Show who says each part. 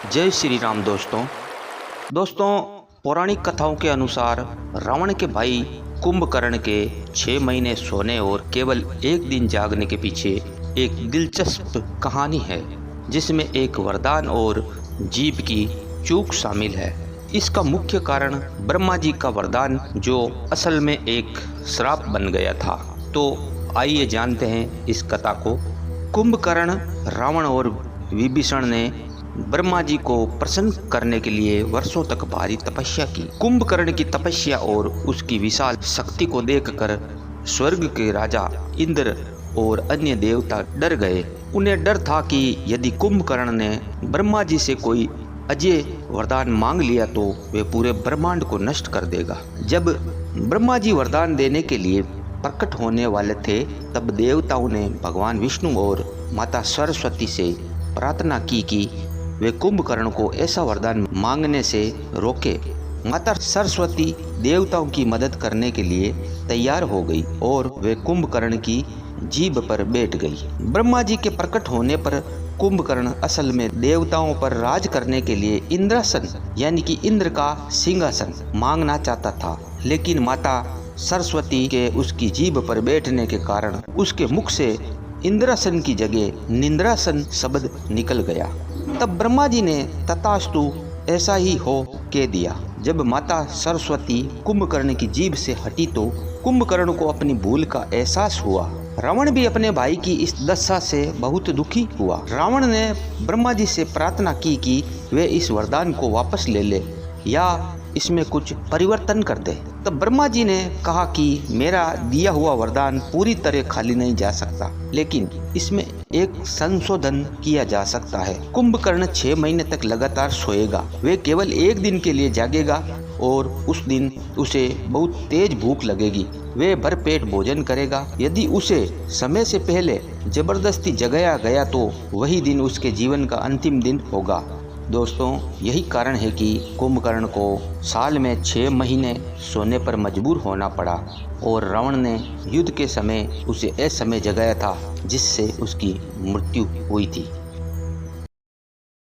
Speaker 1: जय श्री राम दोस्तों पौराणिक कथाओं के अनुसार रावण के भाई कुंभकर्ण के 6 महीने सोने और केवल एक दिन जागने के पीछे एक दिलचस्प कहानी है जिसमें एक वरदान और जीभ की चूक शामिल है। इसका मुख्य कारण ब्रह्मा जी का वरदान जो असल में एक श्राप बन गया था। तो आइए जानते हैं इस कथा को। कुंभकर्ण, रावण और विभीषण ने ब्रह्मा जी को प्रसन्न करने के लिए वर्षों तक भारी तपस्या की। कुंभकर्ण की तपस्या और उसकी विशाल शक्ति को देखकर स्वर्ग के राजा इंद्र और अन्य देवता डर गए। उन्हें डर था कि यदि कुंभकर्ण ने ब्रह्मा जी से कोई अजय वरदान मांग लिया तो वे पूरे ब्रह्मांड को नष्ट कर देगा। जब ब्रह्मा जी वरदान देने के लिए प्रकट होने वाले थे तब देवताओं ने भगवान विष्णु और माता सरस्वती से प्रार्थना की कि वे कुंभकर्ण को ऐसा वरदान मांगने से रोके। माता सरस्वती देवताओं की मदद करने के लिए तैयार हो गई और वे कुंभकर्ण की जीभ पर बैठ गई। ब्रह्मा जी के प्रकट होने पर कुंभकर्ण असल में देवताओं पर राज करने के लिए इंद्रासन यानी कि इंद्र का सिंहासन मांगना चाहता था, लेकिन माता सरस्वती के उसकी जीभ पर बैठने के कारण उसके मुख से इंद्रासन की जगह निंद्रासन शब्द निकल गया। तब ब्रह्मा जी ने तथास्तु ऐसा ही हो कह दिया। जब माता सरस्वती कुंभकर्ण की जीभ से हटी तो कुंभकर्ण को अपनी भूल का एहसास हुआ। रावण भी अपने भाई की इस दशा से बहुत दुखी हुआ। रावण ने ब्रह्मा जी से प्रार्थना की कि वे इस वरदान को वापस ले या इसमें कुछ परिवर्तन कर दे। तब ब्रह्मा जी ने कहा कि मेरा दिया हुआ वरदान पूरी तरह खाली नहीं जा सकता, लेकिन इसमें एक संशोधन किया जा सकता है। कुंभकर्ण 6 महीने तक लगातार सोएगा। वे केवल एक दिन के लिए जागेगा और उस दिन उसे बहुत तेज भूख लगेगी। वे भरपेट भोजन करेगा। यदि उसे समय से पहले जबरदस्ती जगाया गया तो वही दिन उसके जीवन का अंतिम दिन होगा। दोस्तों, यही कारण है कि कुंभकर्ण को साल में 6 महीने सोने पर मजबूर होना पड़ा और रावण ने युद्ध के समय उसे ऐसे समय जगाया था जिससे उसकी मृत्यु हुई थी।